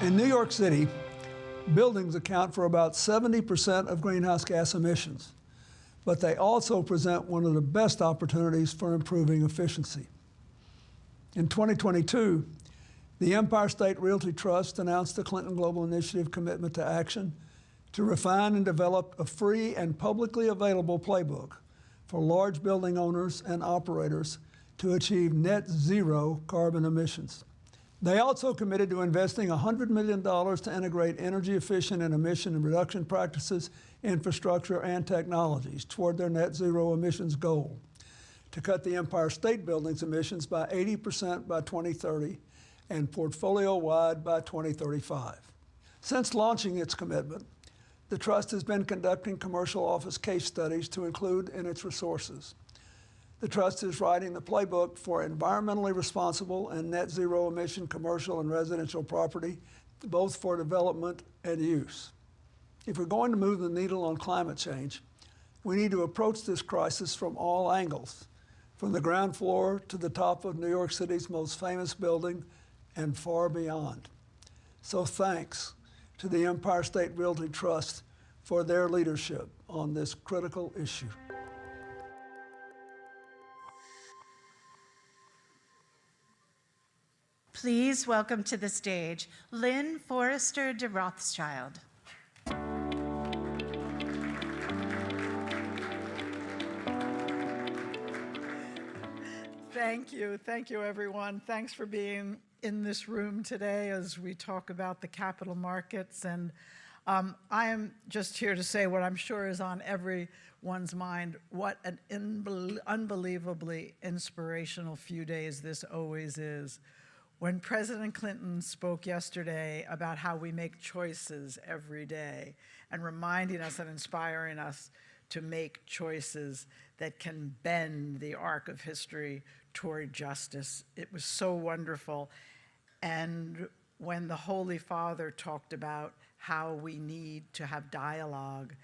In New York City, buildings account for about 70% of greenhouse gas emissions, but they also present one of the best opportunities for improving efficiency. In 2022, the Empire State Realty Trust announced the Clinton Global Initiative commitment to action to refine and develop a free and publicly available playbook for large building owners and operators to achieve net zero carbon emissions. They also committed to investing $100 million to integrate energy efficient and emission reduction practices, infrastructure, and technologies toward their net zero emissions goal, to cut the Empire State Building's emissions by 80% by 2030 and portfolio-wide by 2035. Since launching its commitment, the Trust has been conducting commercial office case studies to include in its resources. The Trust is writing the playbook for environmentally responsible and net zero emission commercial and residential property, both for development and use. If we're going to move the needle on climate change, we need to approach this crisis from all angles, from the ground floor to the top of New York City's most famous building and far beyond. So thanks to the Empire State Realty Trust for their leadership on this critical issue. Please welcome to the stage Lynn Forrester de Rothschild. Thank you everyone. Thanks for being in this room today as we talk about the capital markets. And I am just here to say what I'm sure is on everyone's mind, what an unbelievably inspirational few days this always is. When President Clinton spoke yesterday about how we make choices every day and reminding us and inspiring us to make choices that can bend the arc of history toward justice, it was so wonderful. And when the Holy Father talked about how we need to have dialogue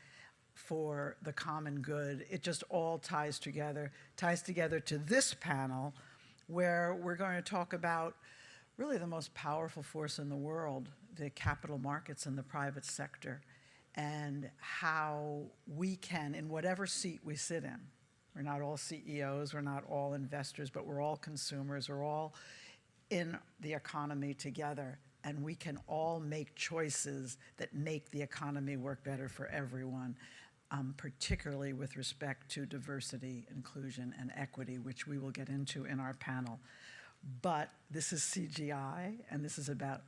for the common good, it just all ties together to this panel where we're going to talk about really the most powerful force in the world, the capital markets and the private sector, and how we can, in whatever seat we sit in, we're not all CEOs, we're not all investors, but we're all consumers, we're all in the economy together, and we can all make choices that make the economy work better for everyone, particularly with respect to diversity, inclusion, and equity, which we will get into in our panel. But this is CGI, and this is about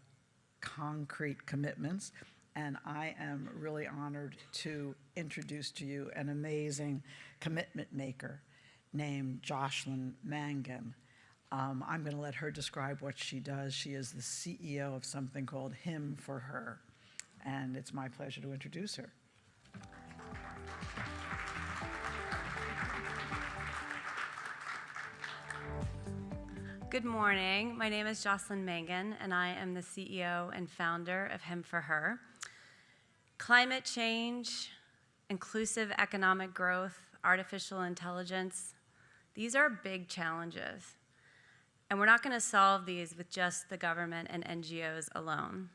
concrete commitments, and I am really honored to introduce to you an amazing commitment maker named Jocelyn Mangan. I'm going to let her describe what she does. She is the CEO of something called Him for Her, and it's my pleasure to introduce her. Good morning. My name is Jocelyn Mangan, and I am the CEO and founder of Him for Her. Climate change, inclusive economic growth, artificial intelligence, these are big challenges. And we're not going to solve these with just the government and NGOs alone.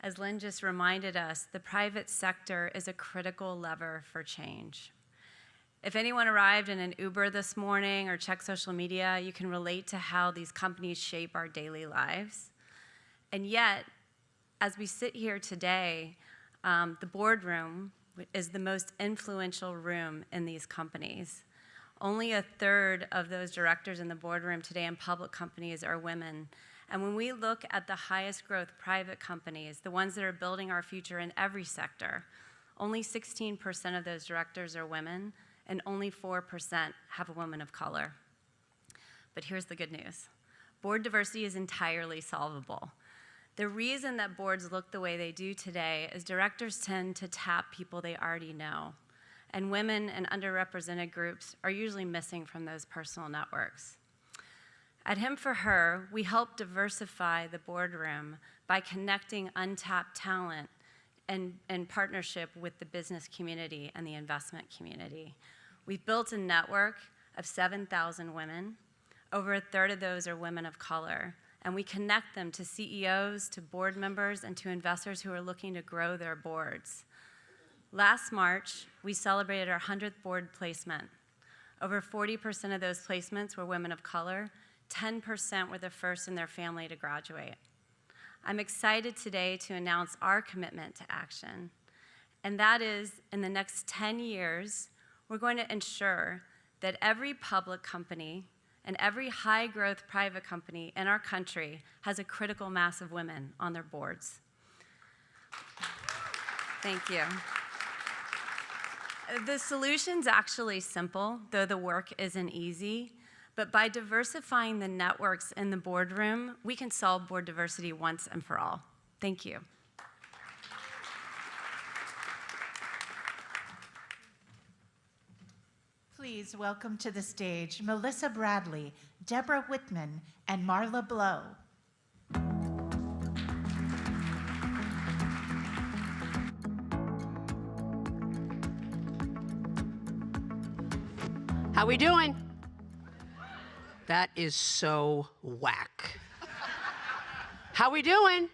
As Lynn just reminded us, the private sector is a critical lever for change. If anyone arrived in an Uber this morning or checked social media, you can relate to how these companies shape our daily lives. And yet, as we sit here today, the boardroom is the most influential room in these companies. Only a third of those directors in the boardroom today in public companies are women. And when we look at the highest growth private companies, the ones that are building our future in every sector, only 16% of those directors are women, and only 4% have a woman of color. But here's the good news. Board diversity is entirely solvable. The reason that boards look the way they do today is directors tend to tap people they already know, and women and underrepresented groups are usually missing from those personal networks. At Him for Her, we help diversify the boardroom by connecting untapped talent in partnership with the business community and the investment community. We've built a network of 7,000 women. Over a third of those are women of color. and we connect them to CEOs, to board members, and to investors who are looking to grow their boards. Last March, we celebrated our 100th board placement. Over 40% of those placements were women of color, 10% were the first in their family to graduate. I'm excited today to announce our commitment to action, and that is, in the next 10 years, we're going to ensure that every public company and every high-growth private company in our country has a critical mass of women on their boards. Thank you. The solution's actually simple, though the work isn't easy. But by diversifying the networks in the boardroom, we can solve board diversity once and for all. Thank you. Please welcome to the stage Melissa Bradley, Deborah Whitman, and Marla Blow. How we doing? That is so whack. How we doing?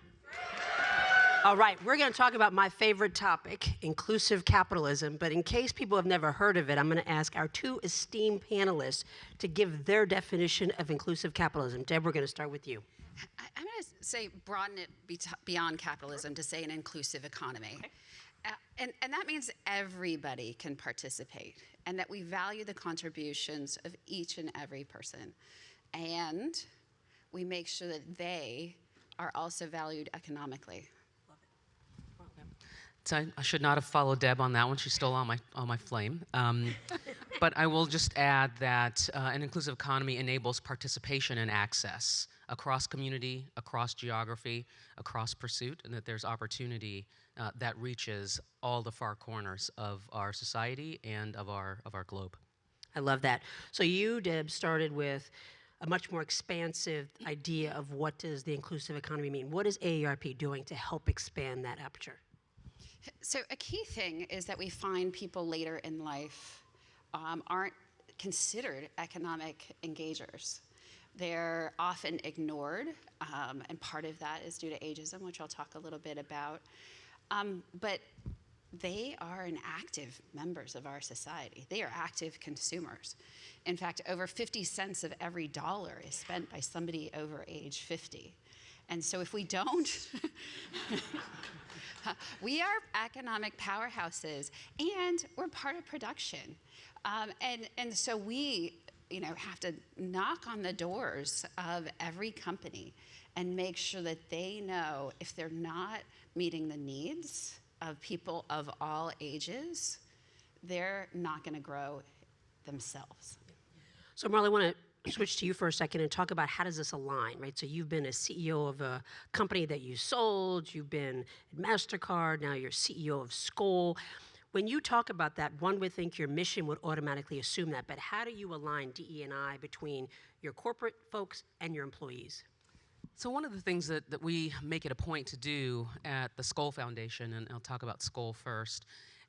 All right, we're going to talk about my favorite topic, inclusive capitalism. But in case people have never heard of it, I'm going to ask our two esteemed panelists to give their definition of inclusive capitalism. Deb, we're going to start with you. I'm going to say broaden it beyond capitalism to say an inclusive economy. Okay. And that means everybody can participate, and that we value the contributions of each and every person. And we make sure that they are also valued economically. So I should not have followed Deb on that one. She stole all my flame. But I will just add that an inclusive economy enables participation and access across community, across geography, across pursuit, and that there's opportunity that reaches all the far corners of our society and of our globe. I love that. So you, Deb, started with a much more expansive idea of what does the inclusive economy mean. What is AARP doing to help expand that aperture? So a key thing is that we find people later in life aren't considered economic engagers. They're often ignored, and part of that is due to ageism, which I'll talk a little bit about. But they are active members of our society. They are active consumers. In fact, over 50 cents of every dollar is spent by somebody over age 50. And so if we don't, we are economic powerhouses, and we're part of production. And so we have to knock on the doors of every company and make sure that they know if they're not meeting the needs of people of all ages, they're not going to grow themselves. So Marla, I want to switch to you for a second and talk about how does this align, right? So you've been a CEO of a company that you sold, you've been at MasterCard, now you're CEO of Skoll. When you talk about that, one would think your mission would automatically assume that, but how do you align DE&I between your corporate folks and your employees? So one of the things that we make it a point to do at the Skoll Foundation, and I'll talk about Skoll first,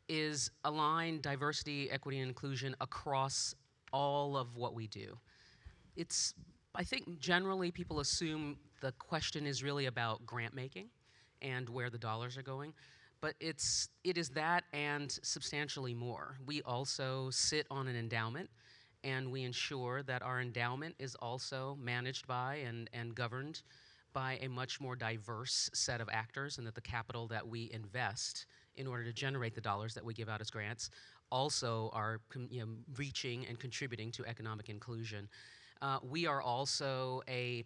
is align diversity, equity, and inclusion across all of what we do. I think generally people assume the question is really about grant making and where the dollars are going, but it is that and substantially more. We also sit on an endowment, and we ensure that our endowment is also managed by and governed by a much more diverse set of actors, and that the capital that we invest in order to generate the dollars that we give out as grants also are reaching and contributing to economic inclusion. We are also a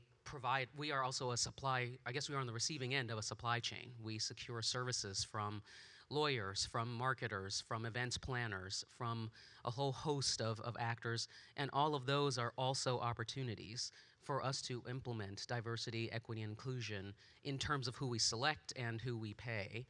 supply, I guess we are on the receiving end of a supply chain. We secure services from lawyers, from marketers, from events planners, from a whole host of actors, and all of those are also opportunities for us to implement diversity, equity, and inclusion in terms of who we select and who we pay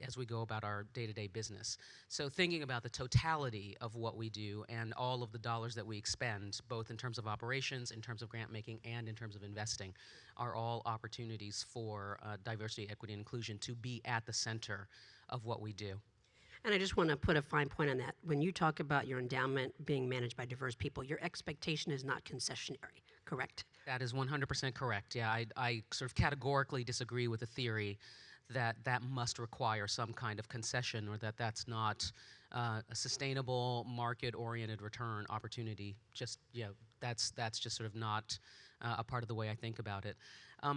as we go about our day-to-day business. So thinking about the totality of what we do and all of the dollars that we expend, both in terms of operations, in terms of grant making, and in terms of investing, are all opportunities for diversity, equity, and inclusion to be at the center of what we do. And I just want to put a fine point on that. When you talk about your endowment being managed by diverse people, your expectation is not concessionary, correct? That is 100% correct. Yeah, I sort of categorically disagree with the theory that that must require some kind of concession, or that that's not a sustainable market-oriented return opportunity. Just, that's just sort of not a part of the way I think about it.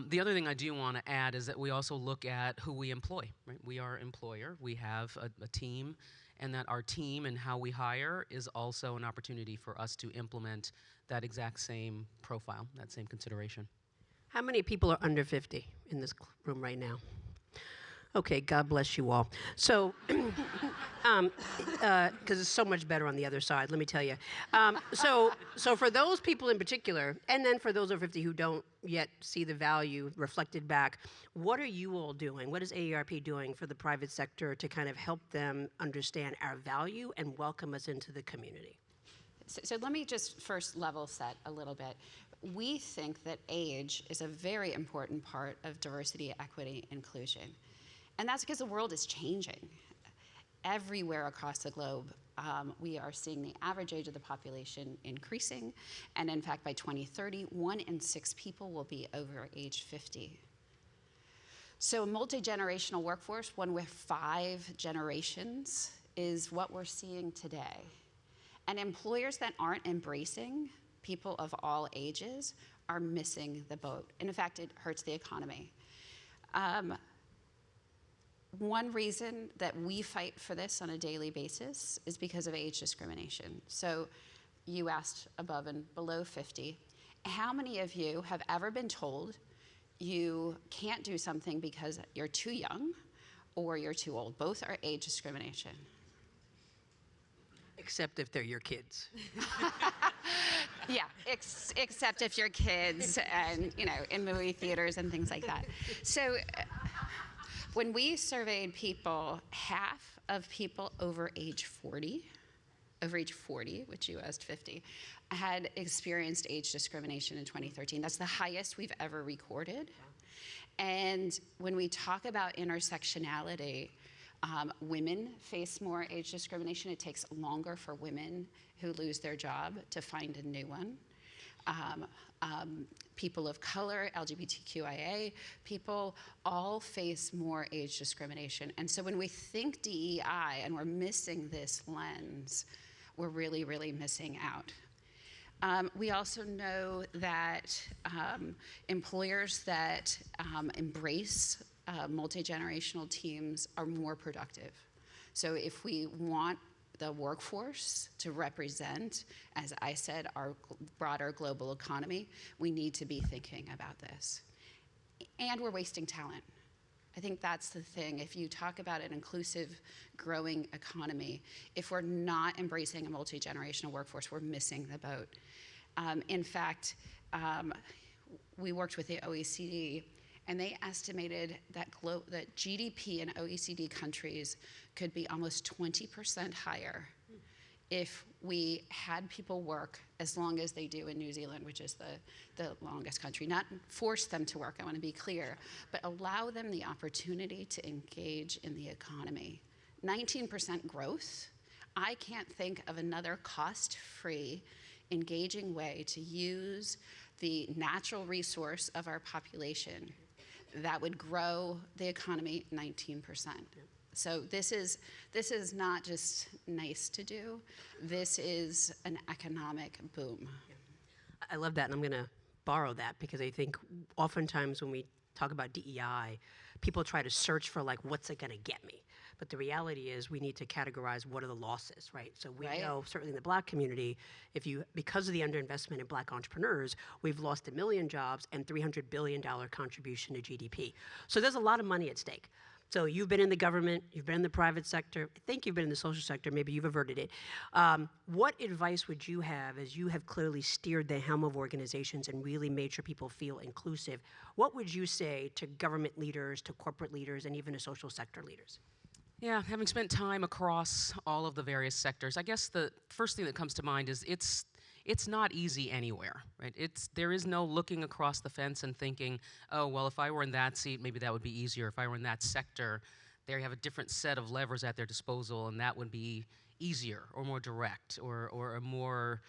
The other thing I do want to add is that we also look at who we employ, right? We are an employer, we have a team, and that our team and how we hire is also an opportunity for us to implement that exact same profile, that same consideration. How many people are under 50 in this room right now? Okay, God bless you all. So, because it's so much better on the other side, let me tell you. So for those people in particular, and then for those over 50 who don't yet see the value reflected back, what are you all doing? What is AARP doing for the private sector to kind of help them understand our value and welcome us into the community? So let me just first level set a little bit. We think that age is a very important part of diversity, equity, inclusion. And that's because the world is changing. Everywhere across the globe, we are seeing the average age of the population increasing. And in fact, by 2030, 1 in 6 people will be over age 50. So a multi-generational workforce, one with 5 generations, is what we're seeing today. And employers that aren't embracing people of all ages are missing the boat. And in fact, it hurts the economy. One reason that we fight for this on a daily basis is because of age discrimination. So you asked above and below 50. How many of you have ever been told you can't do something because you're too young or you're too old? Both are age discrimination. Except if they're your kids. Yeah, except if you're kids and, in movie theaters and things like that. So when we surveyed people, half of people over age 40, which you asked 50, had experienced age discrimination in 2013. That's the highest we've ever recorded. And when we talk about intersectionality, women face more age discrimination. It takes longer for women who lose their job to find a new one. People of color, LGBTQIA people, all face more age discrimination. And so when we think DEI and we're missing this lens, we're really, really missing out. We also know that employers that embrace multi-generational teams are more productive. So if we want the workforce to represent, as I said, our broader global economy, we need to be thinking about this. And we're wasting talent. I think that's the thing. If you talk about an inclusive, growing economy, if we're not embracing a multi-generational workforce, we're missing the boat. In fact, we worked with the OECD, and they estimated that that GDP in OECD countries could be almost 20% higher if we had people work as long as they do in New Zealand, which is the longest country. Not force them to work, I want to be clear, but allow them the opportunity to engage in the economy. 19% growth. I can't think of another cost-free, engaging way to use the natural resource of our population that would grow the economy 19%. So this is not just nice to do. This is an economic boom. I love that, and I'm going to borrow that because I think oftentimes when we talk about DEI, people try to search for what's it going to get me? But the reality is we need to categorize what are the losses, right? So we know, certainly in the Black community, because of the underinvestment in Black entrepreneurs, we've lost 1 million jobs and $300 billion contribution to GDP. So there's a lot of money at stake. So you've been in the government, you've been in the private sector, I think you've been in the social sector, maybe you've averted it. What advice would you have, as you have clearly steered the helm of organizations and really made sure people feel inclusive, what would you say to government leaders, to corporate leaders, and even to social sector leaders? Yeah, having spent time across all of the various sectors, I guess the first thing that comes to mind is it's not easy anywhere, right? There is no looking across the fence and thinking, oh, well, if I were in that seat, maybe that would be easier. If I were in that sector, they have a different set of levers at their disposal, and that would be easier or more direct or a more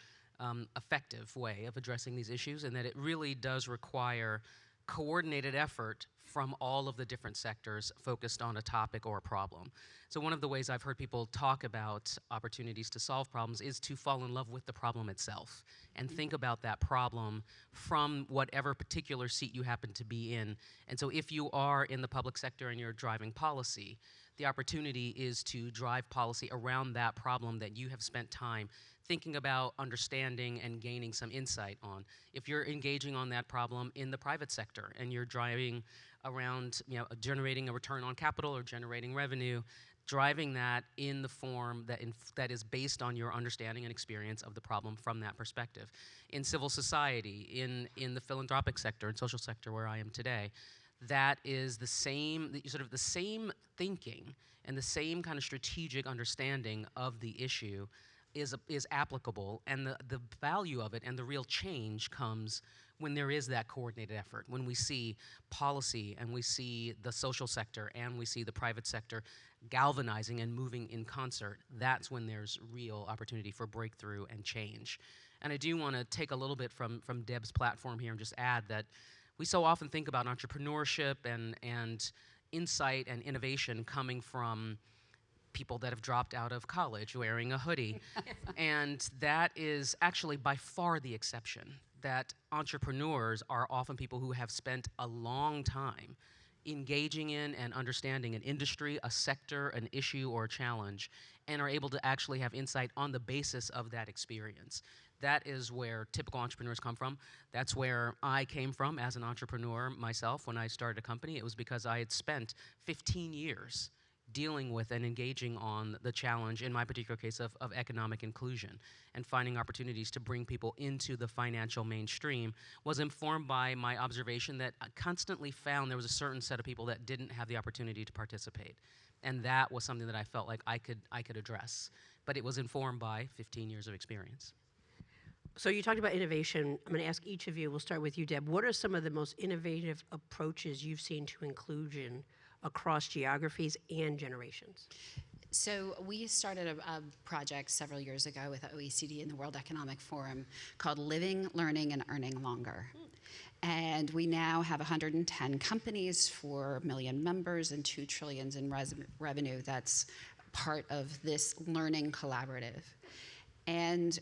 effective way of addressing these issues, and that it really does require coordinated effort from all of the different sectors focused on a topic or a problem. So one of the ways I've heard people talk about opportunities to solve problems is to fall in love with the problem itself and think about that problem from whatever particular seat you happen to be in. And so if you are in the public sector and you're driving policy, the opportunity is to drive policy around that problem that you have spent time thinking about, understanding, and gaining some insight on. If you're engaging on that problem in the private sector and you're driving around, generating a return on capital or generating revenue, driving that in the form that is based on your understanding and experience of the problem from that perspective. In civil society, in the philanthropic sector and social sector where I am today, that is the same thinking and the same kind of strategic understanding of the issue is applicable, and the value of it and the real change comes when there is that coordinated effort, when we see policy and we see the social sector and we see the private sector galvanizing and moving in concert. That's when there's real opportunity for breakthrough and change. And I do want to take a little bit from Deb's platform here and just add that we so often think about entrepreneurship and insight and innovation coming from people that have dropped out of college wearing a hoodie. And that is actually by far the exception, that entrepreneurs are often people who have spent a long time engaging in and understanding an industry, a sector, an issue, or a challenge, and are able to actually have insight on the basis of that experience. That is where typical entrepreneurs come from. That's where I came from as an entrepreneur myself when I started a company. It was because I had spent 15 years dealing with and engaging on the challenge, in my particular case, of economic inclusion, and finding opportunities to bring people into the financial mainstream was informed by my observation that I constantly found there was a certain set of people that didn't have the opportunity to participate. And that was something that I felt like I could address. But it was informed by 15 years of experience. So you talked about innovation. I'm going to ask each of you, we'll start with you, Deb. What are some of the most innovative approaches you've seen to inclusion across geographies and generations? So we started a project several years ago with the OECD and the World Economic Forum called Living, Learning, and Earning Longer. And we now have 110 companies, 4 million members, and $2 trillion in revenue. That's part of this learning collaborative. And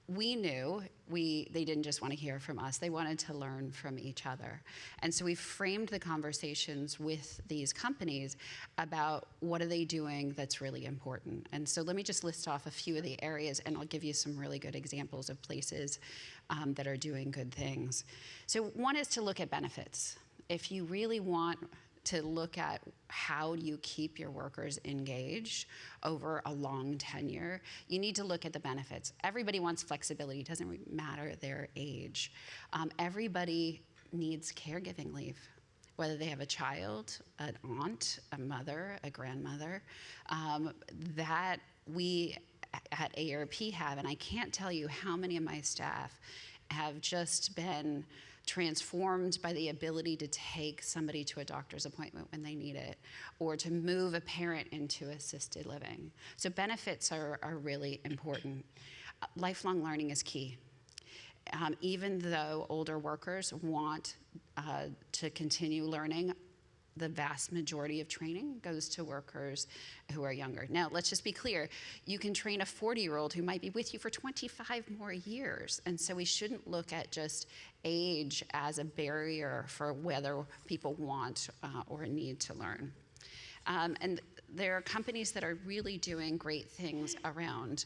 we knew they didn't just want to hear from us, they wanted to learn from each other. And so we framed the conversations with these companies about what are they doing that's really important. And so let me just list off a few of the areas, and I'll give you some really good examples of places that are doing good things. So one is to look at benefits. If you really want to look at how do you keep your workers engaged over a long tenure, you need to look at the benefits. Everybody wants flexibility, it doesn't matter their age. Everybody needs caregiving leave, whether they have a child, an aunt, a mother, a grandmother, that we at AARP have, and I can't tell you how many of my staff have just been transformed by the ability to take somebody to a doctor's appointment when they need it, or to move a parent into assisted living. So benefits are really important. Lifelong learning is key. Even though older workers want to continue learning, the vast majority of training goes to workers who are younger. Now, let's just be clear. You can train a 40-year-old who might be with you for 25 more years. And so we shouldn't look at just age as a barrier for whether people want or need to learn. And there are companies that are really doing great things around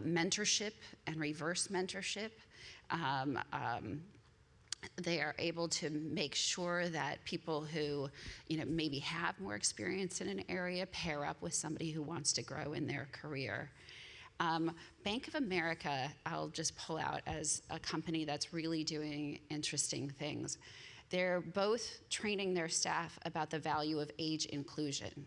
mentorship and reverse mentorship. They are able to make sure that people who, maybe have more experience in an area pair up with somebody who wants to grow in their career. Bank of America, I'll just pull out as a company that's really doing interesting things. They're both training their staff about the value of age inclusion.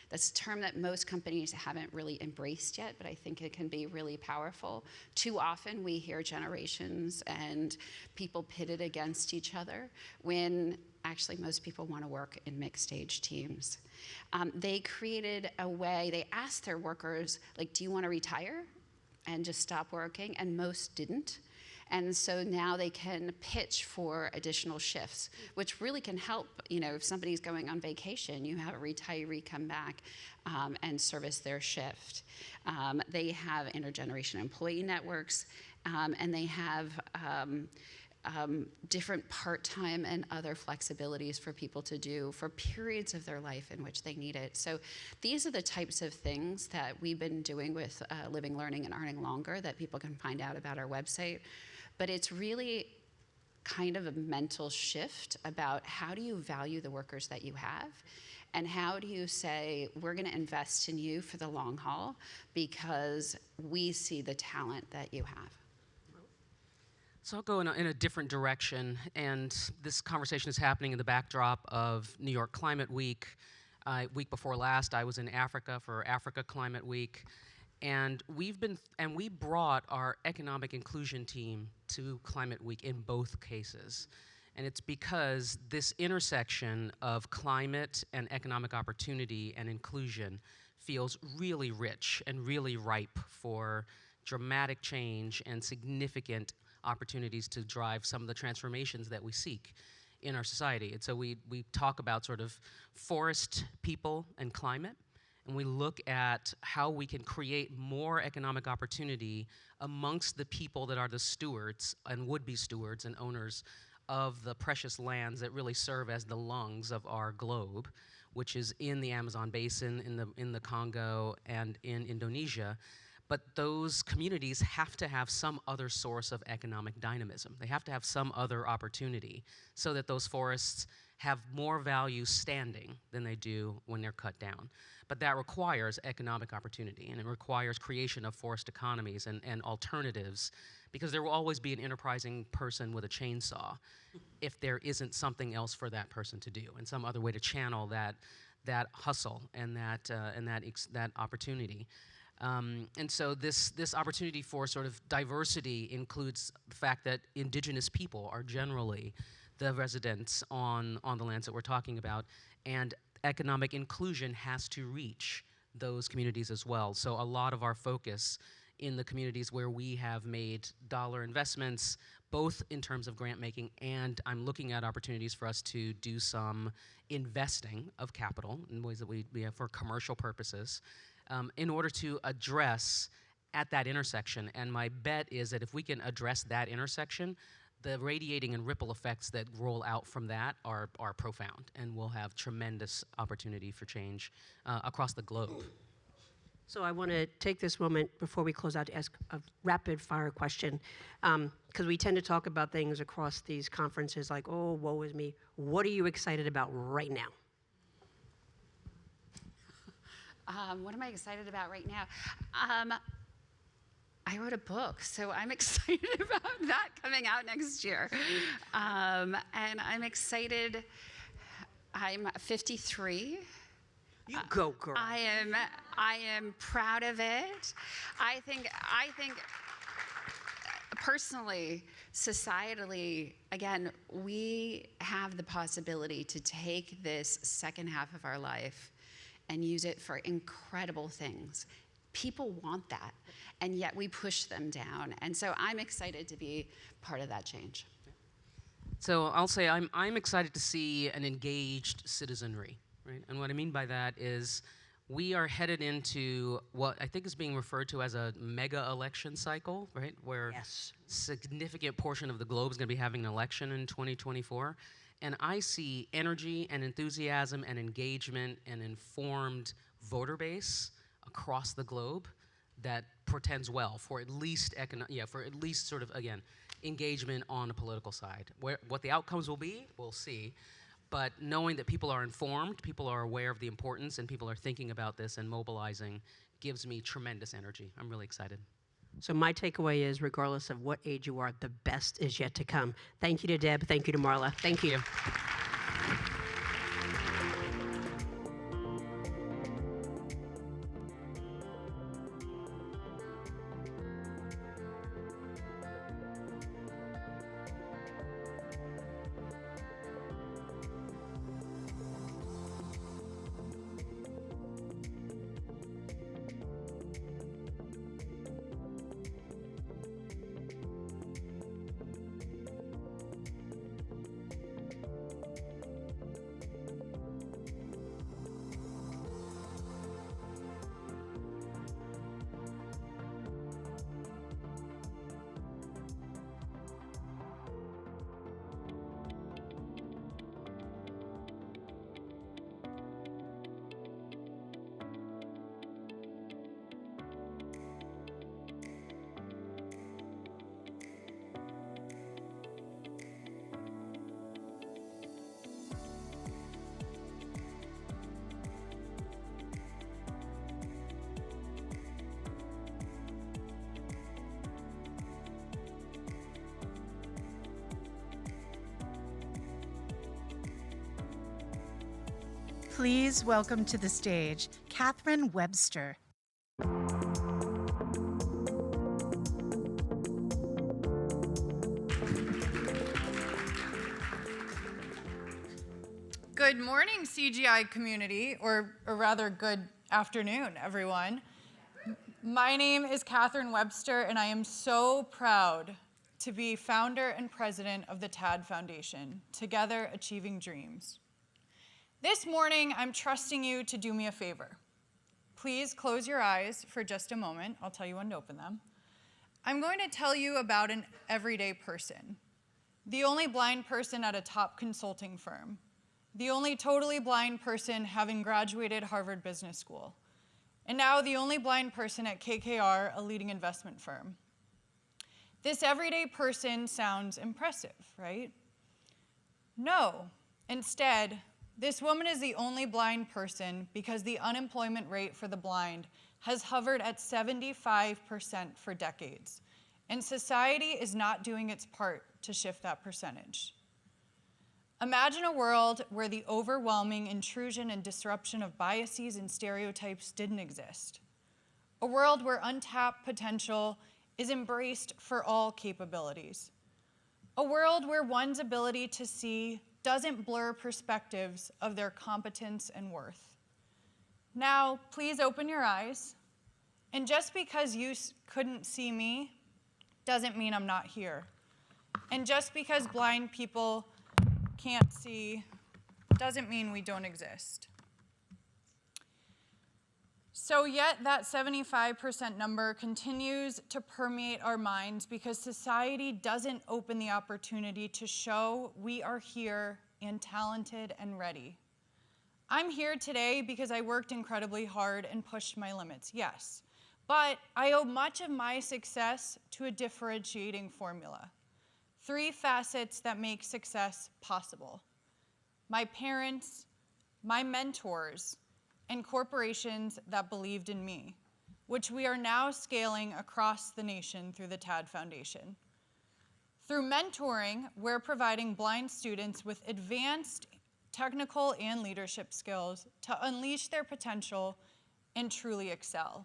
That's a term that most companies haven't really embraced yet, but I think it can be really powerful. Too often we hear generations and people pitted against each other when actually most people want to work in mixed age teams. They created a way, they asked their workers, do you want to retire? and just stop working, and most didn't. And so now they can pitch for additional shifts, which really can help. If somebody's going on vacation, you have a retiree come back and service their shift. They have intergenerational employee networks, and they have different part-time and other flexibilities for people to do for periods of their life in which they need it. So these are the types of things that we've been doing with Living, Learning, and Earning Longer that people can find out about our website. But it's really kind of a mental shift about how do you value the workers that you have, and how do you say, we're going to invest in you for the long haul because we see the talent that you have. So I'll go in a different direction, and this conversation is happening in the backdrop of New York Climate Week. Week before last, I was in Africa for Africa Climate Week, and we brought our economic inclusion team to Climate Week in both cases. And it's because this intersection of climate and economic opportunity and inclusion feels really rich and really ripe for dramatic change and significant opportunities to drive some of the transformations that we seek in our society. And so we talk about sort of forest, people, and climate, and we look at how we can create more economic opportunity amongst the people that are the stewards and would-be stewards and owners of the precious lands that really serve as the lungs of our globe, which is in the Amazon basin, in the Congo, and in Indonesia. But those communities have to have some other source of economic dynamism. They have to have some other opportunity so that those forests have more value standing than they do when they're cut down. But that requires economic opportunity, and it requires creation of forest economies and alternatives, because there will always be an enterprising person with a chainsaw if there isn't something else for that person to do and some other way to channel that hustle and that opportunity. And so this opportunity for sort of diversity includes the fact that indigenous people are generally the residents on the lands that we're talking about, and economic inclusion has to reach those communities as well. So a lot of our focus in the communities where we have made dollar investments, both in terms of grant making, and I'm looking at opportunities for us to do some investing of capital in ways that we have for commercial purposes, in order to address at that intersection. And my bet is that if we can address that intersection, the radiating and ripple effects that roll out from that are profound, and we'll have tremendous opportunity for change across the globe. So I want to take this moment before we close out to ask a rapid fire question, because we tend to talk about things across these conferences like, oh, woe is me. What are you excited about right now? What am I excited about right now? I wrote a book, so I'm excited about that coming out next year. And I'm excited. I'm 53. You go, girl. I am proud of it. I think personally, societally, again, we have the possibility to take this second half of our life and use it for incredible things. People want that, and yet we push them down. And so I'm excited to be part of that change. So I'll say I'm excited to see an engaged citizenry, right? And what I mean by that is we are headed into what I think is being referred to as a mega election cycle, right? Where Yes. significant portion of the globe is going to be having an election in 2024. And I see energy and enthusiasm and engagement and informed voter base across the globe that portends well for at least sort of, again, engagement on the political side. What the outcomes will be, we'll see. But knowing that people are informed, people are aware of the importance, and people are thinking about this and mobilizing gives me tremendous energy. I'm really excited. So my takeaway is, regardless of what age you are, the best is yet to come. Thank you to Deb. Thank you to Marla. Thank you. Please welcome to the stage Catherine Webster. Good morning, CGI community, or rather, good afternoon, everyone. My name is Catherine Webster, and I am so proud to be founder and president of the TAD Foundation, Together Achieving Dreams. This morning, I'm trusting you to do me a favor. Please close your eyes for just a moment. I'll tell you when to open them. I'm going to tell you about an everyday person, the only blind person at a top consulting firm, the only totally blind person having graduated Harvard Business School, and now the only blind person at KKR, a leading investment firm. This everyday person sounds impressive, right? No. Instead, this woman is the only blind person because the unemployment rate for the blind has hovered at 75% for decades, and society is not doing its part to shift that percentage. Imagine a world where the overwhelming intrusion and disruption of biases and stereotypes didn't exist. A world where untapped potential is embraced for all capabilities. A world where one's ability to see doesn't blur perspectives of their competence and worth. Now, please open your eyes. And just because you couldn't see me doesn't mean I'm not here. And just because blind people can't see doesn't mean we don't exist. So yet that 75% number continues to permeate our minds because society doesn't open the opportunity to show we are here and talented and ready. I'm here today because I worked incredibly hard and pushed my limits, yes. But I owe much of my success to a differentiating formula. 3 facets that make success possible: my parents, my mentors, and corporations that believed in me, which we are now scaling across the nation through the TAD Foundation. Through mentoring, we're providing blind students with advanced technical and leadership skills to unleash their potential and truly excel.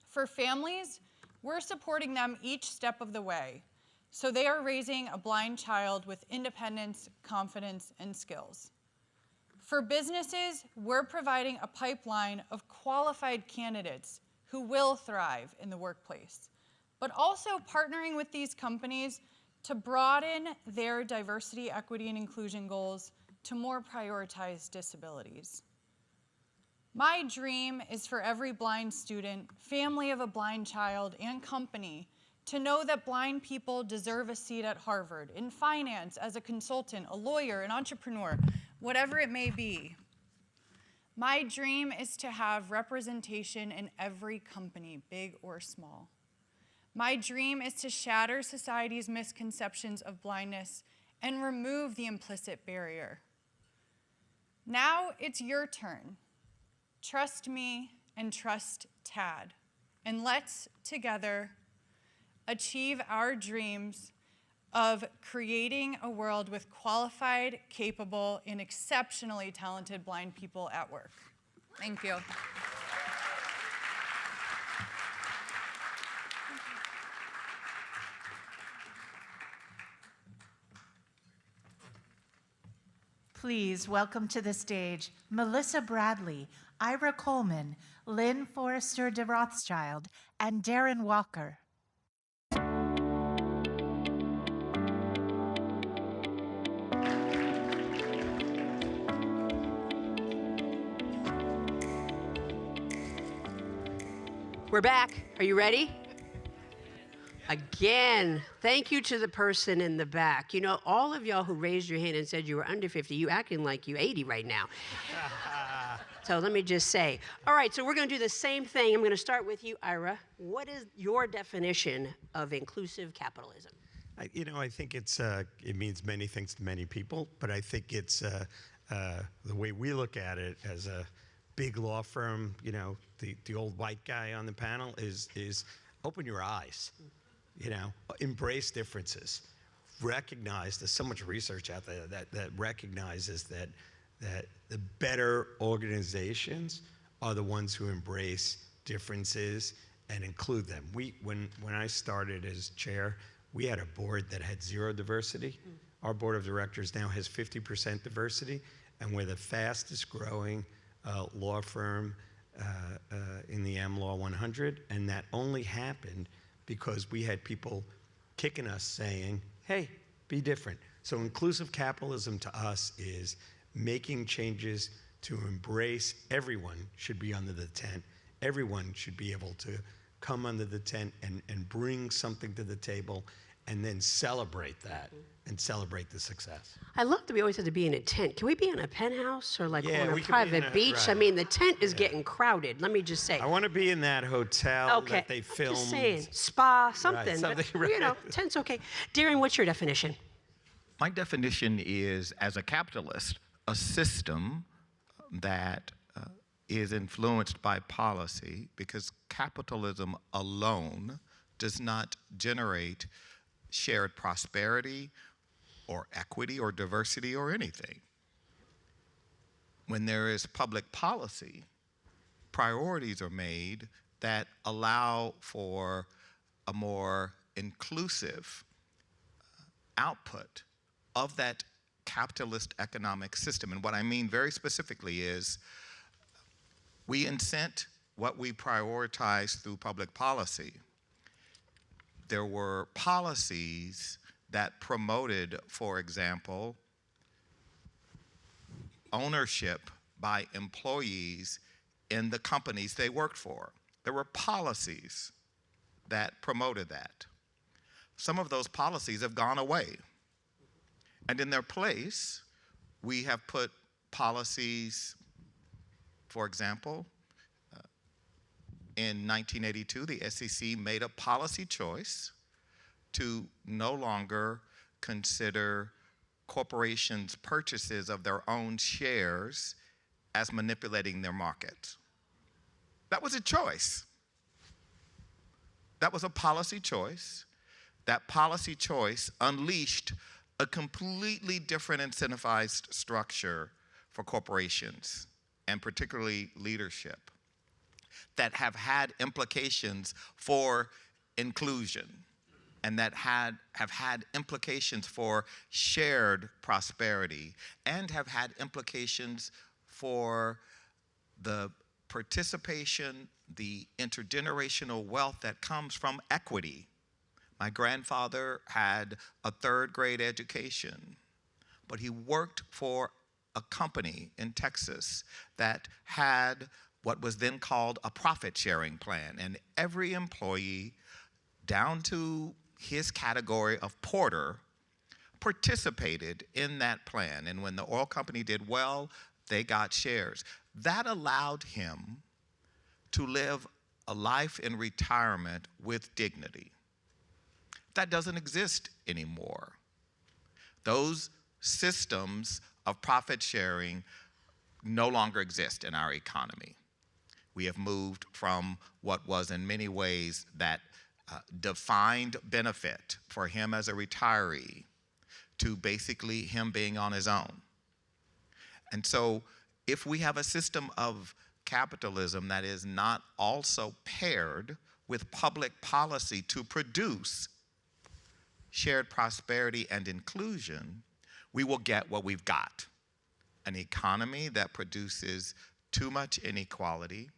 For families, we're supporting them each step of the way, so they are raising a blind child with independence, confidence, and skills. For businesses, we're providing a pipeline of qualified candidates who will thrive in the workplace, but also partnering with these companies to broaden their diversity, equity, and inclusion goals to more prioritized disabilities. My dream is for every blind student, family of a blind child, and company to know that blind people deserve a seat at Harvard, in finance, as a consultant, a lawyer, an entrepreneur, whatever it may be. My dream is to have representation in every company, big or small. My dream is to shatter society's misconceptions of blindness and remove the implicit barrier. Now it's your turn. Trust me and trust TAD, and let's together achieve our dreams of creating a world with qualified, capable, and exceptionally talented blind people at work. Thank you. Please welcome to the stage Melissa Bradley, Ira Coleman, Lynn Forrester de Rothschild, and Darren Walker. We're back. Are you ready? Again, thank you to the person in the back. You know, all of y'all who raised your hand and said you were under 50, you acting like you're 80 right now. So let me just say. All right, so we're going to do the same thing. I'm going to start with you, Ira. What is your definition of inclusive capitalism? I think it means many things to many people, but I think it's the way we look at it as a big law firm, the old white guy on the panel is open your eyes, embrace differences, recognize there's so much research out there that recognizes that that the better organizations are the ones who embrace differences and include them. When I started as chair, we had a board that had 0 diversity. Our board of directors now has 50% diversity, and we're the fastest growing law firm in the AmLaw 100, and that only happened because we had people kicking us saying, hey, be different. So inclusive capitalism to us is making changes to embrace everyone should be under the tent. Everyone should be able to come under the tent and bring something to the table and then celebrate that and celebrate the success. I love that we always have to be in a tent. Can we be in a penthouse or like Yeah, on we a could be in private a- beach? I right. mean, the tent is getting crowded, let me just say. I want to be in that hotel Okay, that they filmed. just saying, spa, something. something, but, You know, right. tent's okay. Darren, what's your definition? My definition is, as a capitalist, a system that is influenced by policy, because capitalism alone does not generate shared prosperity or equity or diversity or anything. When there is public policy, priorities are made that allow for a more inclusive output of that capitalist economic system. And what I mean very specifically is we incent what we prioritize through public policy. There were policies that promoted, for example, ownership by employees in the companies they worked for. There were policies that promoted that. Some of those policies have gone away. And in their place, we have put policies, for example, in 1982, the SEC made a policy choice to no longer consider corporations' purchases of their own shares as manipulating their markets. That was a choice. That was a policy choice. That policy choice unleashed a completely different incentivized structure for corporations, and particularly leadership, that have had implications for inclusion, and that have had implications for shared prosperity, and have had implications for the participation, the intergenerational wealth that comes from equity. My grandfather had a 3rd grade education, but he worked for a company in Texas that had what was then called a profit-sharing plan, and every employee, down to his category of porter, participated in that plan, and when the oil company did well, they got shares. That allowed him to live a life in retirement with dignity. That doesn't exist anymore. Those systems of profit sharing no longer exist in our economy. We have moved from what was in many ways that defined benefit for him as a retiree to basically him being on his own. And so if we have a system of capitalism that is not also paired with public policy to produce shared prosperity and inclusion, we will get what we've got: an economy that produces too much inequality,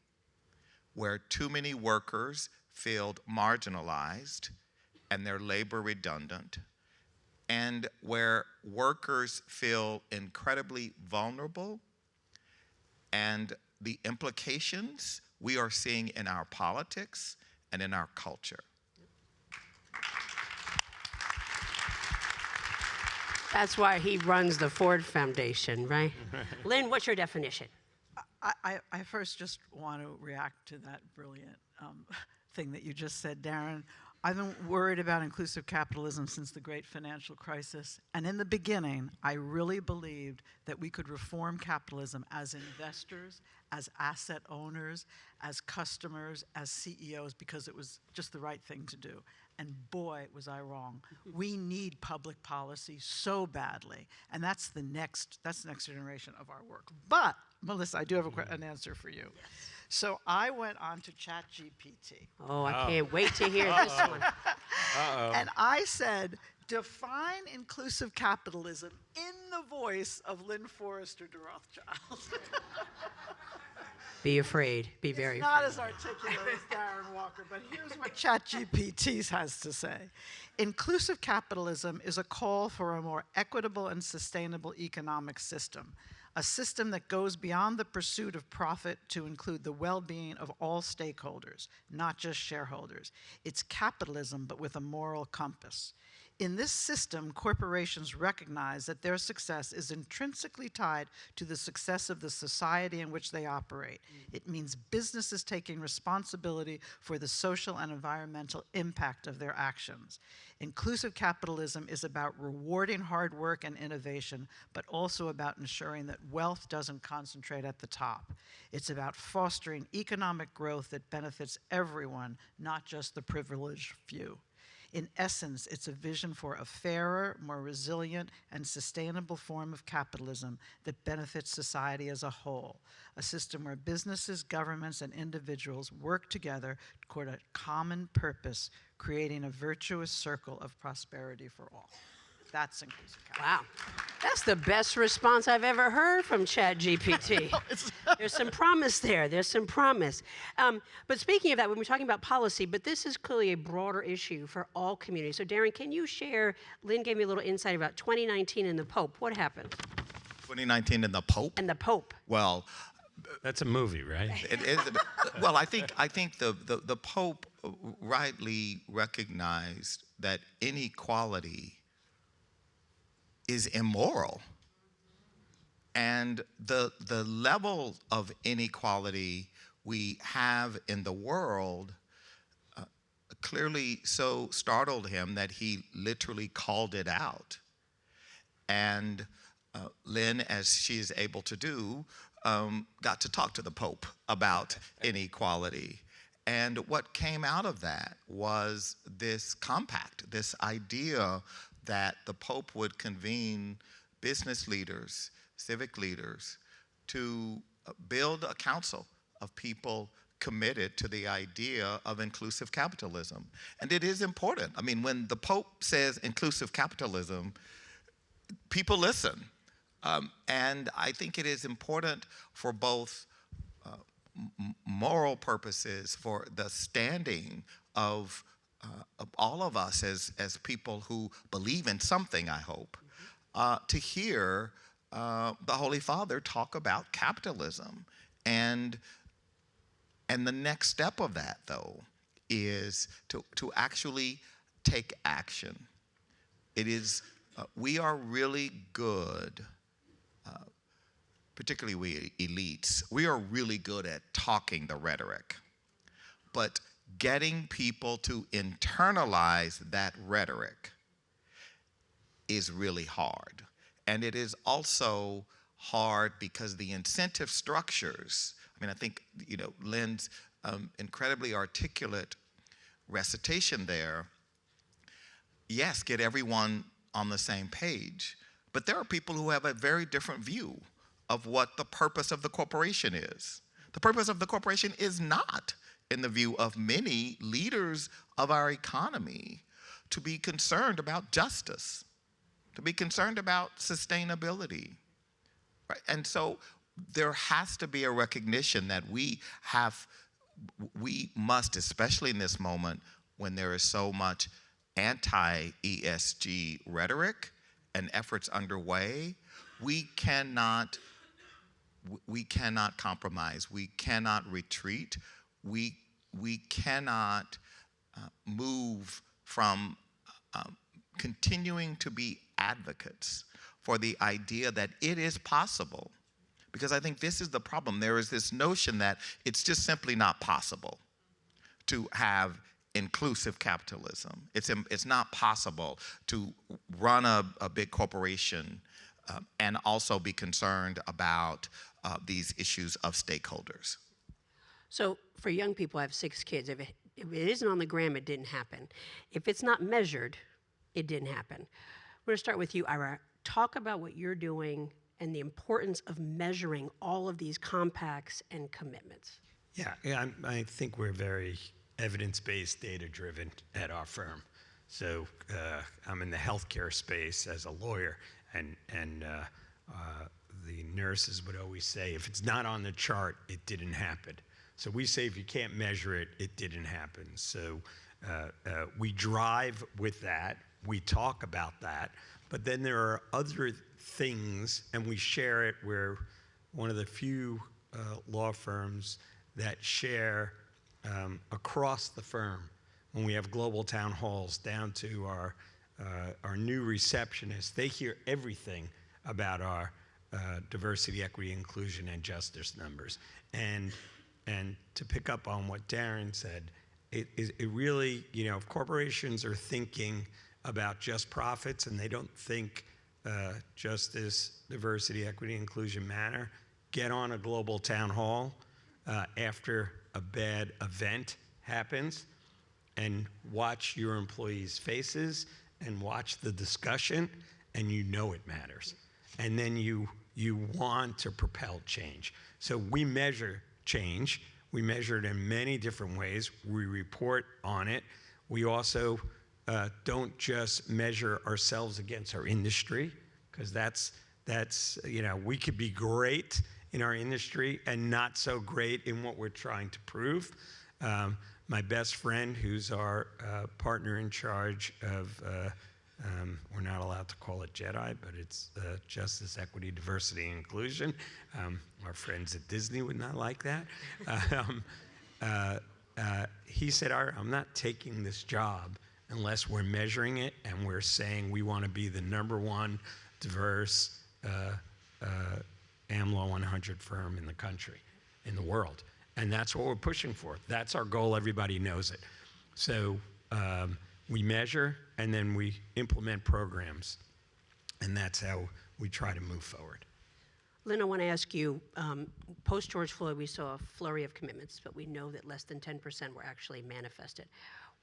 where too many workers feel marginalized and their labor redundant, and where workers feel incredibly vulnerable, and the implications we are seeing in our politics and in our culture. That's why he runs the Ford Foundation, right? Lynn, what's your definition? I first just want to react to that brilliant thing that you just said, Darren. I've been worried about inclusive capitalism since the great financial crisis. And in the beginning, I really believed that we could reform capitalism as investors, as asset owners, as customers, as CEOs, because it was just the right thing to do. And boy, was I wrong. We need public policy so badly. And that's the next generation of our work. But, Melissa, I do have an answer for you. Yes. So I went on to ChatGPT. Oh, I can't wait to hear this one. And I said, define inclusive capitalism in the voice of Lynn Forrester de Rothschild. Be afraid. Be very afraid. Not as articulate as Darren Walker, but here's what ChatGPT has to say. Inclusive capitalism is a call for a more equitable and sustainable economic system, a system that goes beyond the pursuit of profit to include the well-being of all stakeholders, not just shareholders. It's capitalism, but with a moral compass. In this system, corporations recognize that their success is intrinsically tied to the success of the society in which they operate. It means businesses taking responsibility for the social and environmental impact of their actions. Inclusive capitalism is about rewarding hard work and innovation, but also about ensuring that wealth doesn't concentrate at the top. It's about fostering economic growth that benefits everyone, not just the privileged few. In essence, it's a vision for a fairer, more resilient, and sustainable form of capitalism that benefits society as a whole, a system where businesses, governments, and individuals work together toward a common purpose, creating a virtuous circle of prosperity for all. That's inclusive capitalism. Wow. That's the best response I've ever heard from ChatGPT. There's some promise there. There's some promise. But speaking of that, when we're talking about policy, but this is clearly a broader issue for all communities. So Darren, can you share, Lynn gave me a little insight about 2019 and the Pope. What happened? 2019 and the Pope? And the Pope. Well, that's a movie, right? it is. Well, I think the Pope rightly recognized that inequality is immoral. And the level of inequality we have in the world clearly so startled him that he literally called it out. And Lynn, as she is able to do, got to talk to the Pope about inequality. And what came out of that was this compact, this idea that the Pope would convene business leaders, civic leaders, to build a council of people committed to the idea of inclusive capitalism. And it is important. I mean, when the Pope says inclusive capitalism, people listen. And I think it is important for both moral purposes, for the standing of all of us as people who believe in something, I hope, to hear the Holy Father talk about capitalism. And the next step of that, though, is to actually take action. It is, we are really good, particularly we elites, we are really good at talking the rhetoric. But getting people to internalize that rhetoric is really hard. And it is also hard because the incentive structures, I mean, I think, Lynn's incredibly articulate recitation there, yes, get everyone on the same page, but there are people who have a very different view of what the purpose of the corporation is. The purpose of the corporation is not, in the view of many leaders of our economy, to be concerned about justice, to be concerned about sustainability. Right? And so there has to be a recognition that we must, especially in this moment when there is so much anti-ESG rhetoric and efforts underway, we cannot compromise, we cannot retreat. We cannot move from continuing to be advocates for the idea that it is possible. Because I think this is the problem. There is this notion that it's just simply not possible to have inclusive capitalism. It's not possible to run a big corporation and also be concerned about these issues of stakeholders. So for young people, I have 6 kids. If it isn't on the gram, it didn't happen. If it's not measured, it didn't happen. We're going to start with you, Ira. Talk about what you're doing and the importance of measuring all of these compacts and commitments. Yeah, I think we're very evidence-based, data-driven at our firm. So I'm in the healthcare space as a lawyer, and the nurses would always say, if it's not on the chart, it didn't happen. So we say if you can't measure it, it didn't happen. So we drive with that, we talk about that, but then there are other things, and we share it. We're one of the few law firms that share across the firm. When we have global town halls down to our new receptionists, they hear everything about our diversity, equity, inclusion, and justice numbers. And to pick up on what Darren said, it really, if corporations are thinking about just profits and they don't think justice, diversity, equity, inclusion matter, get on a global town hall after a bad event happens and watch your employees' faces and watch the discussion, and you know it matters. And then you want to propel change. So we measure change. We measure it in many different ways. We report on it. We also don't just measure ourselves against our industry, because that's we could be great in our industry and not so great in what we're trying to prove. My best friend, who's our partner in charge of, we're not allowed to call it JEDI, but it's Justice, Equity, Diversity, and Inclusion. Our friends at Disney would not like that. He said, I'm not taking this job unless we're measuring it and we're saying we want to be the #1 diverse AmLaw 100 firm in the country, in the world. And that's what we're pushing for. That's our goal. Everybody knows it. So we measure, and then we implement programs. And that's how we try to move forward. Lynn, I want to ask you, post-George Floyd, we saw a flurry of commitments, but we know that less than 10% were actually manifested.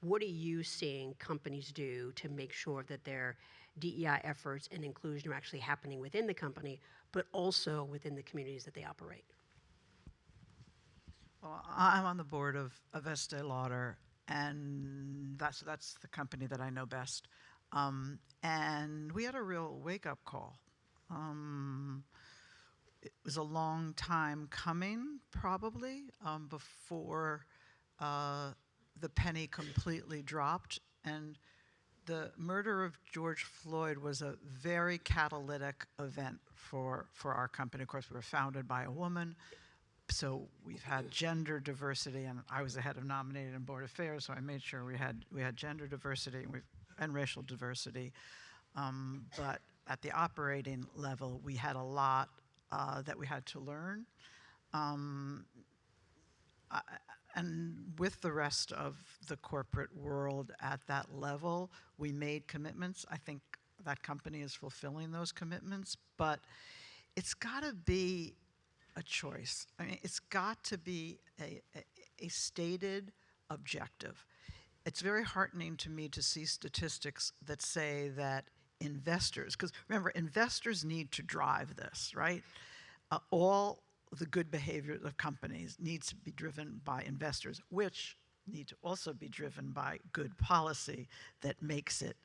What are you seeing companies do to make sure that their DEI efforts and inclusion are actually happening within the company, but also within the communities that they operate? Well, I'm on the board of Estee Lauder, and that's the company that I know best. And we had a real wake-up call. It was a long time coming, probably, before the penny completely dropped. And the murder of George Floyd was a very catalytic event for our company. Of course, we were founded by a woman. So we've had gender diversity, and I was the head of nominating and board affairs, so I made sure we had gender diversity and racial diversity. But at the operating level, we had a lot that we had to learn. And with the rest of the corporate world at that level, we made commitments. I think that company is fulfilling those commitments, but it's got to be a choice. I mean, it's got to be a stated objective. It's very heartening to me to see statistics that say that investors, because remember, investors need to drive this, right? All the good behavior of companies needs to be driven by investors, which need to also be driven by good policy that makes it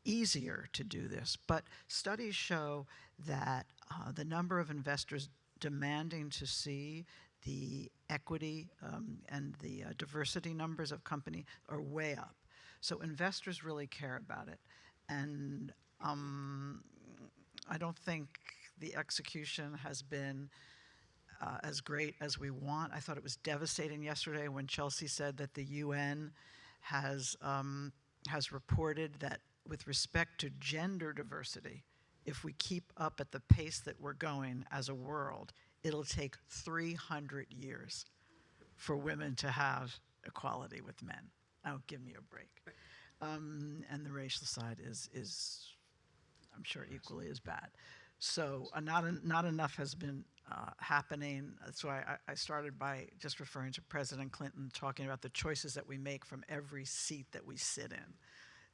easier to do this. But studies show that the number of investors demanding to see the equity and the diversity numbers of company are way up. So investors really care about it. And I don't think the execution has been as great as we want. I thought it was devastating yesterday when Chelsea said that the UN has reported that with respect to gender diversity, if we keep up at the pace that we're going as a world, it'll take 300 years for women to have equality with men. Oh, give me a break. And the racial side is, I'm sure, equally as bad. So not enough has been happening. That's why I started by just referring to President Clinton, talking about the choices that we make from every seat that we sit in.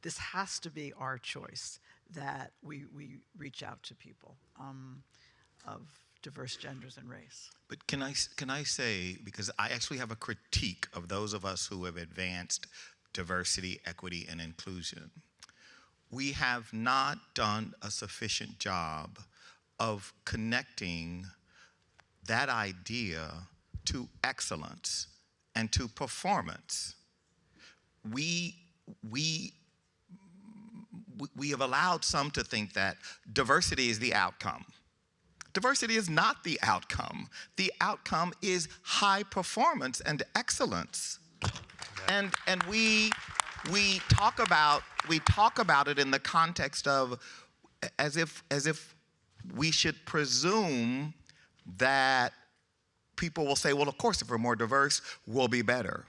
This has to be our choice, that we reach out to people of diverse genders and race. But can I say, because I actually have a critique of those of us who have advanced diversity, equity, and inclusion. We have not done a sufficient job of connecting that idea to excellence and to performance. We have allowed some to think that diversity is the outcome. Diversity is not the outcome. The outcome is high performance and excellence. And we talk about it in the context of as if we should presume that people will say, well, of course, if we're more diverse, we'll be better.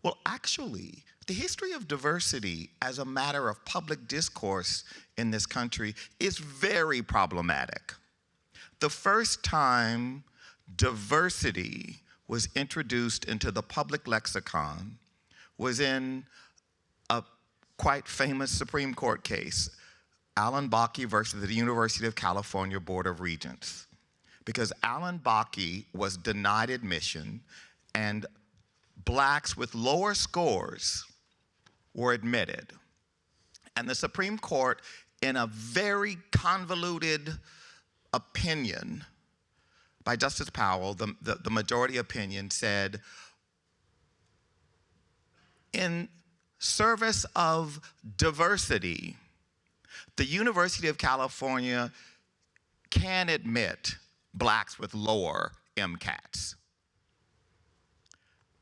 Well, actually, the history of diversity as a matter of public discourse in this country is very problematic. The first time diversity was introduced into the public lexicon was in a quite famous Supreme Court case, Alan Bakke versus the University of California Board of Regents. Because Alan Bakke was denied admission and blacks with lower scores were admitted. And the Supreme Court, in a very convoluted opinion by Justice Powell, the majority opinion said, in service of diversity, the University of California can admit blacks with lower MCATs.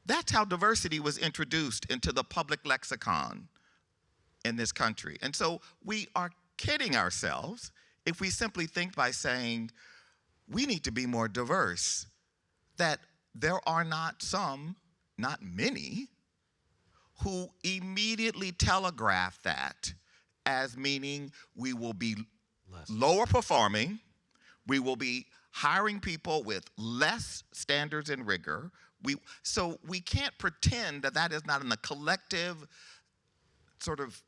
That's how diversity was introduced into the public lexicon in this country. And so we are kidding ourselves if we simply think by saying, we need to be more diverse, that there are not some, not many, who immediately telegraph that as meaning we will be lower performing, we will be hiring people with less standards and rigor. So we can't pretend that that is not in the collective sort of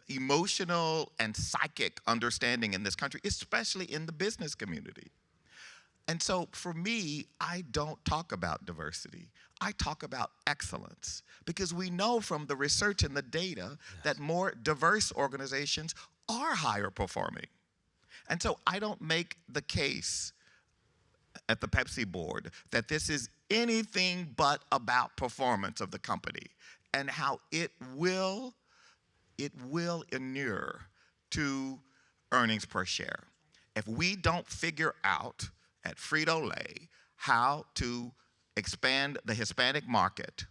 emotional and psychic understanding in this country, especially in the business community. And so for me, I don't talk about diversity. I talk about excellence, because we know from the research and the data that more diverse organizations are higher performing. And so I don't make the case at the Pepsi board that this is anything but about performance of the company and how it will inure to earnings per share. If we don't figure out at Frito-Lay how to expand the Hispanic market,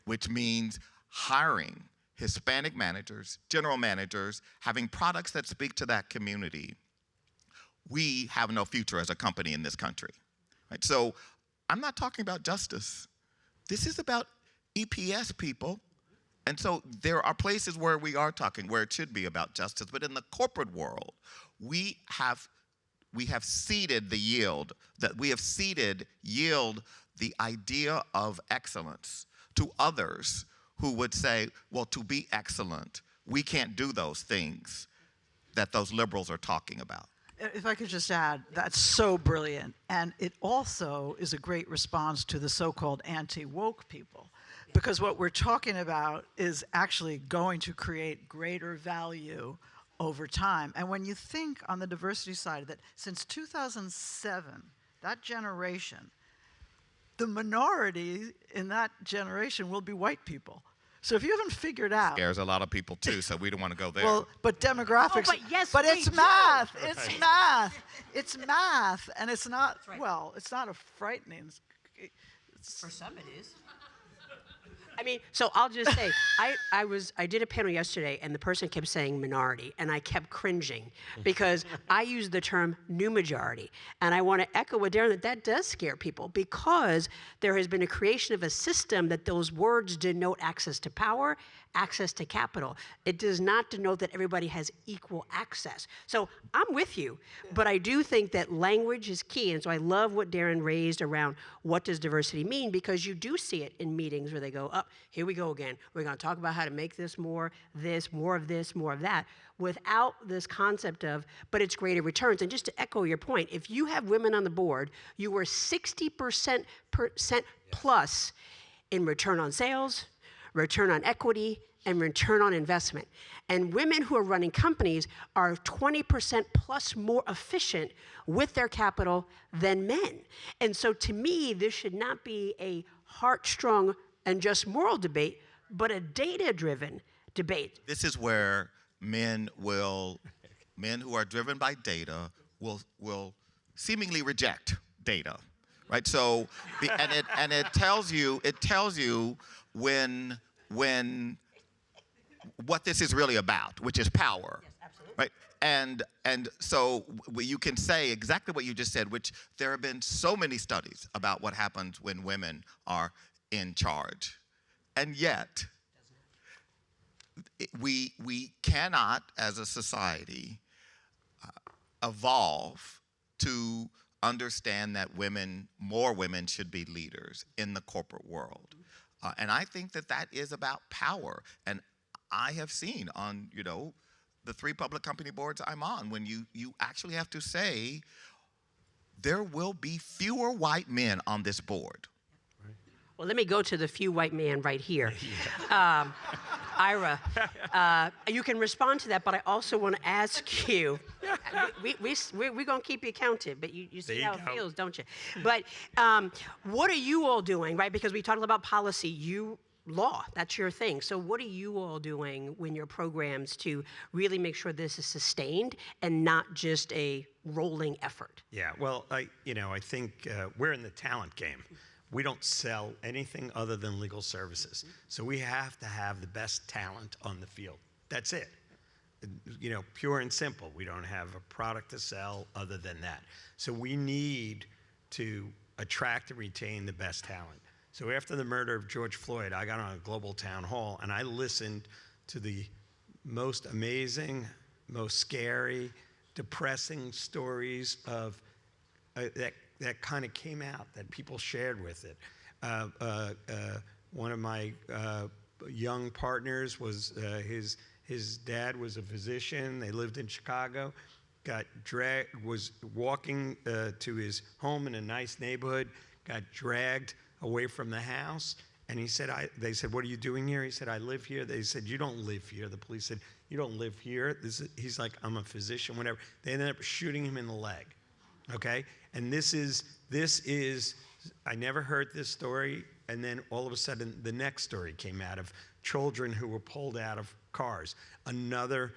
which means hiring Hispanic managers, general managers, having products that speak to that community, we have no future as a company in this country. Right? So I'm not talking about justice. This is about EPS, people. And so there are places where we are talking, where it should be about justice, but in the corporate world, we have ceded the yield, the idea of excellence to others who would say, well, to be excellent, we can't do those things that those liberals are talking about. If I could just add, that's so brilliant. And it also is a great response to the so-called anti-woke people. Because what we're talking about is actually going to create greater value over time. And when you think on the diversity side that since 2007, that generation, the minority in that generation will be white people. So if you haven't figured out... Scares a lot of people too, so we don't want to go there. Well, but demographics... Oh, but yes, but it's math. Right. It's math. It's math. And it's not... right. Well, it's not a frightening... For some it is. I mean, so I'll just say, I did a panel yesterday, and the person kept saying minority, and I kept cringing because I use the term new majority, and I want to echo what Darren, that does scare people because there has been a creation of a system that those words denote access to power, access to capital. It does not denote that everybody has equal access. So I'm with you, but I do think that language is key, and so I love what Darren raised around what does diversity mean, because you do see it in meetings where they go, oh, here we go again. We're going to talk about how to make this, more of this, more of that, without this concept of, but it's greater returns. And just to echo your point, if you have women on the board, you were 60% plus in return on sales, return on equity, and return on investment. And women who are running companies are 20% plus more efficient with their capital than men. And so to me, this should not be a heartstrung and just moral debate, but a data-driven debate. This is where men who are driven by data will seemingly reject data, right? So, it tells you when what this is really about, which is power. Yes, absolutely. Right? And so you can say exactly what you just said, which there have been so many studies about what happens when women are in charge. And yet, we cannot, as a society, evolve to understand that more women should be leaders in the corporate world. And I think that is about power. And I have seen on, the 3 public company boards I'm on, when you actually have to say, there will be fewer white men on this board. Well, let me go to the few white men right here. Ira, you can respond to that, but I also want to ask you, we're going to keep you counted, but you see how it feels, don't you? But what are you all doing, right? Because we talked about policy, law, that's your thing. So what are you all doing when your programs to really make sure this is sustained and not just a rolling effort? Yeah, well, I think we're in the talent game. We don't sell anything other than legal services. So we have to have the best talent on the field. That's it. Pure and simple. We don't have a product to sell other than that. So we need to attract and retain the best talent. So after the murder of George Floyd, I got on a global town hall and I listened to the most amazing, most scary, depressing stories of that kind of came out, that people shared with it. One of my young partners was, his dad was a physician. They lived in Chicago, was walking to his home in a nice neighborhood, got dragged away from the house. And he said, they said, what are you doing here? He said, I live here. They said, you don't live here. The police said, you don't live here. He's like, I'm a physician, whatever. They ended up shooting him in the leg. Okay? And this is, I never heard this story, and then all of a sudden the next story came out of children who were pulled out of cars. Another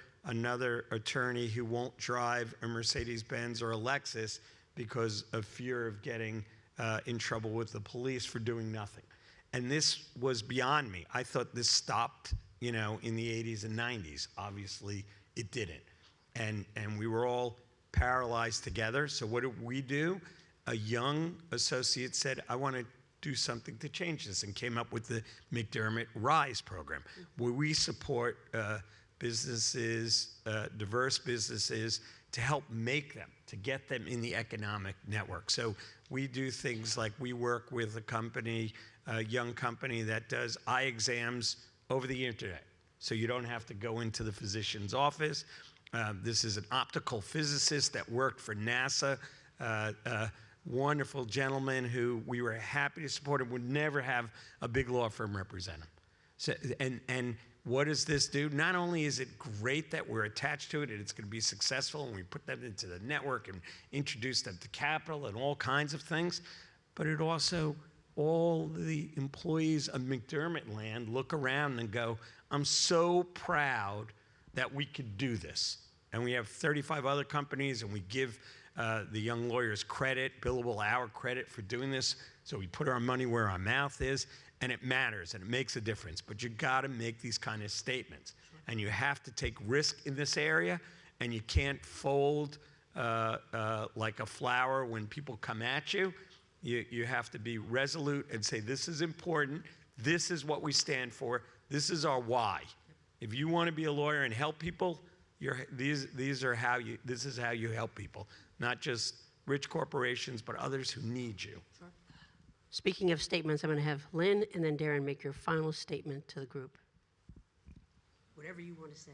attorney who won't drive a Mercedes-Benz or a Lexus because of fear of getting in trouble with the police for doing nothing. And this was beyond me. I thought this stopped, in the 80s and 90s. Obviously, it didn't. And we were all paralyzed together. So what did we do? A young associate said, I want to do something to change this, and came up with the McDermott Rise program, where we support businesses, diverse businesses, to help make them, to get them in the economic network. So we do things like we work with a young company that does eye exams over the internet. So you don't have to go into the physician's office. This is an optical physicist that worked for NASA, wonderful gentleman who we were happy to support and would never have a big law firm represent him. So, and what does this do? Not only is it great that we're attached to it and it's going to be successful and we put them into the network and introduce them to capital and all kinds of things, but it also, all the employees of McDermott land look around and go, I'm so proud that we could do this. And we have 35 other companies, and we give the young lawyers credit, billable hour credit for doing this. So we put our money where our mouth is, and it matters, and it makes a difference. But you got to make these kind of statements. And you have to take risk in this area, and you can't fold like a flower when people come at you. You have to be resolute and say, this is important, this is what we stand for, this is our why. If you want to be a lawyer and help people, this is how you help people, not just rich corporations, but others who need you. Sure. Speaking of statements, I'm going to have Lynn and then Darren make your final statement to the group. Whatever you want to say.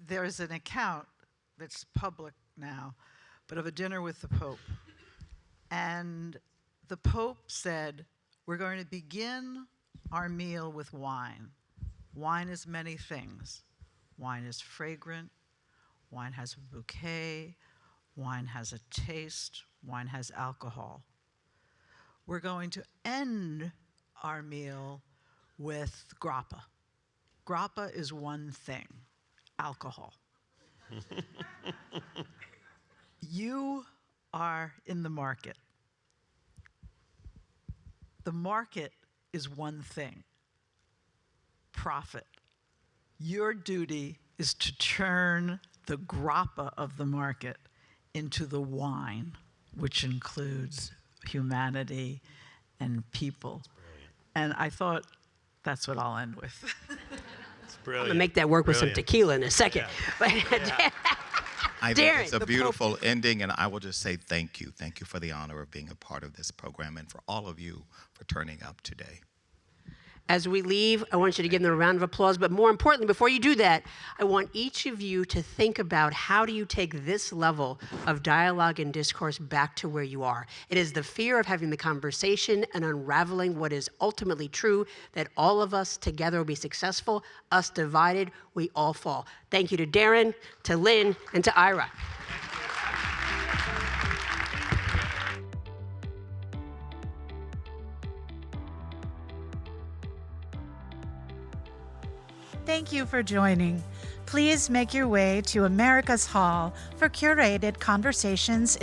There's an account that's public now, but of a dinner with the Pope. And the Pope said, we're going to begin our meal with wine. Wine is many things. Wine is fragrant. Wine has a bouquet. Wine has a taste. Wine has alcohol. We're going to end our meal with grappa. Grappa is one thing, alcohol. You are in the market. The market is one thing, profit. Your duty is to turn the grappa of the market into the wine, which includes humanity and people. And I thought that's what I'll end with. It's brilliant. I'm going to make that work with some tequila in a second. Yeah. I think Darren, it's a beautiful ending, and I will just say thank you. Thank you for the honor of being a part of this program and for all of you for turning up today. As we leave, I want you to give them a round of applause, but more importantly, before you do that, I want each of you to think about how do you take this level of dialogue and discourse back to where you are. It is the fear of having the conversation and unraveling what is ultimately true that all of us together will be successful. Us divided, we all fall. Thank you to Darren, to Lynn, and to Ira. Thank you for joining. Please make your way to America's Hall for curated conversations